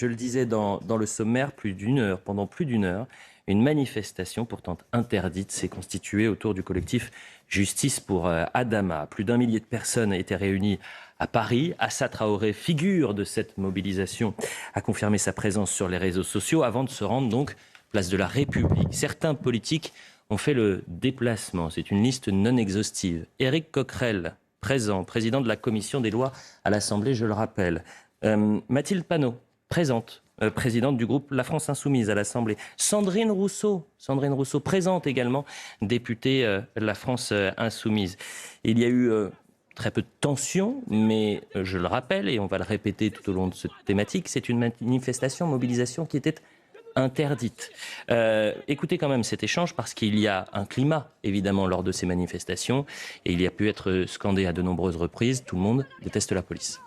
je le disais dans le sommaire, pendant plus d'une heure, une manifestation pourtant interdite s'est constituée autour du collectif Justice pour Adama. Plus d'1 millier de personnes étaient réunies à Paris. Assa Traoré, figure de cette mobilisation, a confirmé sa présence sur les réseaux sociaux avant de se rendre donc place de la République. Certains politiques ont fait le déplacement. C'est une liste non exhaustive. Éric Coquerel, présent, président de la commission des lois à l'Assemblée, je le rappelle. Mathilde Panot, présente, présidente du groupe La France Insoumise à l'Assemblée. Sandrine Rousseau, présente également, députée La France Insoumise. Il y a eu très peu de tension, mais je le rappelle, et on va le répéter tout au long de cette thématique, c'est une manifestation, mobilisation qui était interdite. Écoutez quand même cet échange parce qu'il y a un climat évidemment lors de ces manifestations et il y a pu être scandé à de nombreuses reprises. Tout le monde déteste la police.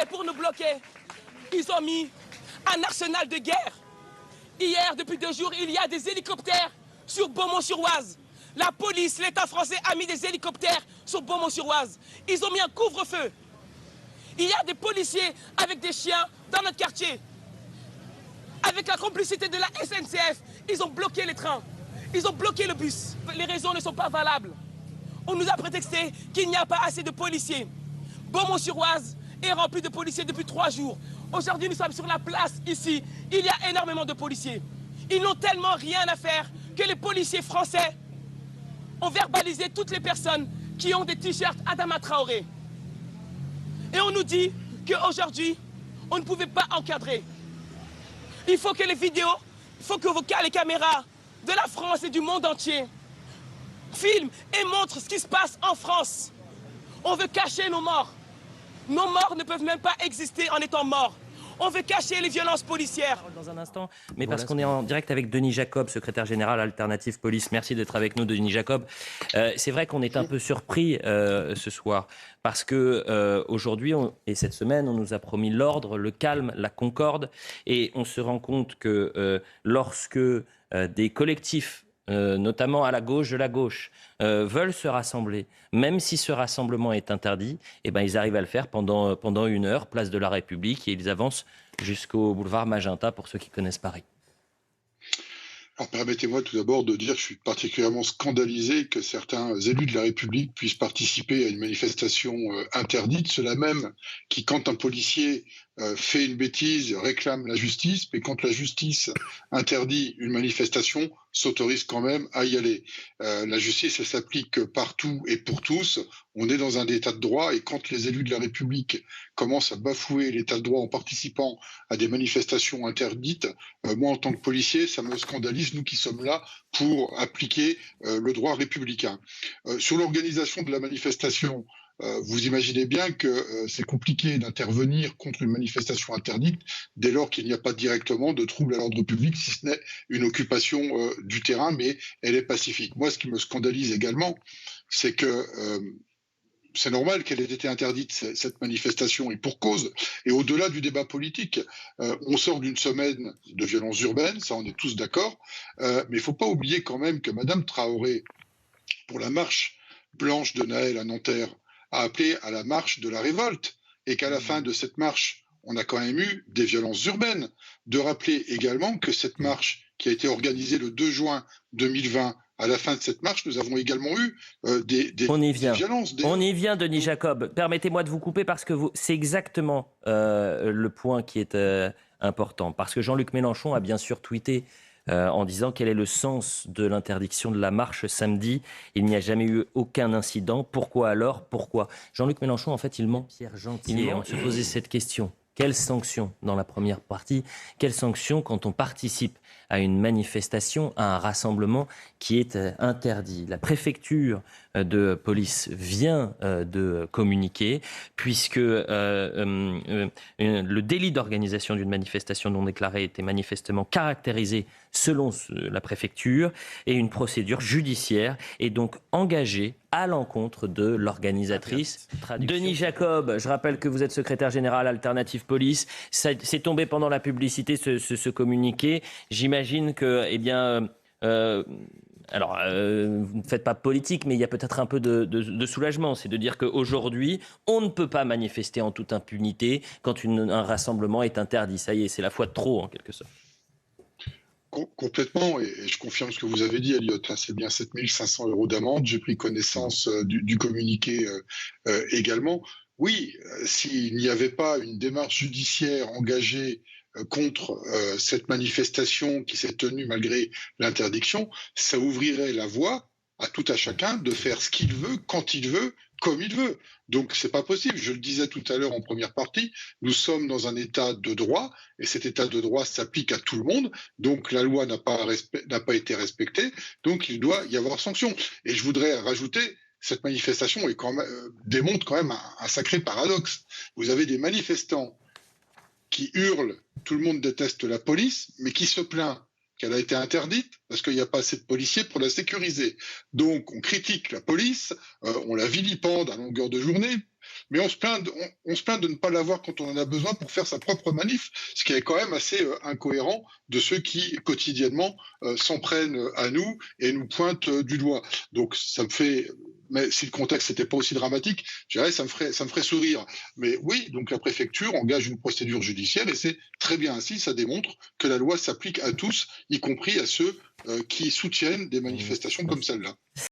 Et pour nous bloquer, ils ont mis un arsenal de guerre. Hier, depuis 2 jours, il y a des hélicoptères sur Beaumont-sur-Oise. La police, l'État français a mis des hélicoptères sur Beaumont-sur-Oise. Ils ont mis un couvre-feu. Il y a des policiers avec des chiens dans notre quartier. Avec la complicité de la SNCF, ils ont bloqué les trains. Ils ont bloqué le bus. Les raisons ne sont pas valables. On nous a prétexté qu'il n'y a pas assez de policiers. Beaumont-sur-Oise est rempli de policiers depuis 3 jours. Aujourd'hui, nous sommes sur la place ici. Il y a énormément de policiers. Ils n'ont tellement rien à faire que les policiers français ont verbalisé toutes les personnes qui ont des t-shirts Adama Traoré. Et on nous dit qu'aujourd'hui, on ne pouvait pas encadrer. Il faut que les vidéos, il faut que les caméras de la France et du monde entier filment et montrent ce qui se passe en France. On veut cacher nos morts. Nos morts ne peuvent même pas exister en étant morts. On veut cacher les violences policières. Dans un instant, mais parce qu'on est en direct avec Denis Jacob, secrétaire général Alternative Police. Merci d'être avec nous, Denis Jacob. C'est vrai qu'on est un peu surpris ce soir parce que aujourd'hui et cette semaine, on nous a promis l'ordre, le calme, la concorde, et on se rend compte que lorsque des collectifs notamment à la gauche de la gauche, veulent se rassembler, même si ce rassemblement est interdit, eh ben, ils arrivent à le faire pendant 1 heure, place de la République, et ils avancent jusqu'au boulevard Magenta, pour ceux qui connaissent Paris. Alors permettez-moi tout d'abord de dire que je suis particulièrement scandalisé que certains élus de la République puissent participer à une manifestation interdite, ceux-là même qui, quand un policier fait une bêtise, réclame la justice, mais quand la justice interdit une manifestation, s'autorise quand même à y aller. La justice, elle s'applique partout et pour tous. On est dans un état de droit et quand les élus de la République commencent à bafouer l'état de droit en participant à des manifestations interdites, moi en tant que policier, ça me scandalise, nous qui sommes là pour appliquer le droit républicain. Sur l'organisation de la manifestation, vous imaginez bien que c'est compliqué d'intervenir contre une manifestation interdite dès lors qu'il n'y a pas directement de trouble à l'ordre public, si ce n'est une occupation du terrain, mais elle est pacifique. Moi, ce qui me scandalise également, c'est que c'est normal qu'elle ait été interdite, cette manifestation, et pour cause. Et au-delà du débat politique, on sort d'une semaine de violences urbaines, ça on est tous d'accord, mais il ne faut pas oublier quand même que Mme Traoré, pour la marche blanche de Naël à Nanterre, a appelé à la marche de la révolte, et qu'à la fin de cette marche, on a quand même eu des violences urbaines. De rappeler également que cette marche qui a été organisée le 2 juin 2020, à la fin de cette marche, nous avons également eu des violences. On y vient, Denis Jacob. Permettez-moi de vous couper parce que c'est exactement le point qui est important. Parce que Jean-Luc Mélenchon a bien sûr tweeté en disant quel est le sens de l'interdiction de la marche samedi. Il n'y a jamais eu aucun incident. Pourquoi alors ? Pourquoi ? Jean-Luc Mélenchon, en fait, il ment. Pierre Gentil, on se posait cette question. Quelle sanction dans la première partie ? Quelle sanction quand on participe à une manifestation, à un rassemblement qui est interdit ? La préfecture de police vient de communiquer puisque le délit d'organisation d'une manifestation non déclarée était manifestement caractérisé selon la préfecture, et une procédure judiciaire est donc engagée à l'encontre de l'organisatrice. Denis Jacob, je rappelle que vous êtes secrétaire général Alternative Police. C'est tombé pendant la publicité ce communiqué. J'imagine que, vous ne faites pas politique, mais il y a peut-être un peu de soulagement. C'est de dire qu'aujourd'hui, on ne peut pas manifester en toute impunité quand un rassemblement est interdit. Ça y est, c'est la fois de trop, en quelque sorte. Complètement, et je confirme ce que vous avez dit, Elliot, hein, c'est bien 7 500 € d'amende. J'ai pris connaissance du communiqué également. Oui, s'il n'y avait pas une démarche judiciaire engagée contre cette manifestation qui s'est tenue malgré l'interdiction, ça ouvrirait la voie à tout à chacun de faire ce qu'il veut, quand il veut, comme il veut. Donc c'est pas possible. Je le disais tout à l'heure en première partie, nous sommes dans un état de droit et cet état de droit s'applique à tout le monde. Donc la loi n'a pas été respectée. Donc il doit y avoir sanction. Et je voudrais rajouter, cette manifestation démontre quand même un sacré paradoxe. Vous avez des manifestants qui hurlent, tout le monde déteste la police, mais qui se plaint qu'elle a été interdite parce qu'il n'y a pas assez de policiers pour la sécuriser. Donc on critique la police, on la vilipende à longueur de journée, mais on se plaint de ne pas l'avoir quand on en a besoin pour faire sa propre manif, ce qui est quand même assez incohérent de ceux qui quotidiennement s'en prennent à nous et nous pointent du doigt. Donc ça me fait... Mais si le contexte n'était pas aussi dramatique, je dirais ça me ferait sourire. Mais oui, donc la préfecture engage une procédure judiciaire et c'est très bien ainsi. Ça démontre que la loi s'applique à tous, y compris à ceux qui soutiennent des manifestations comme celle-là.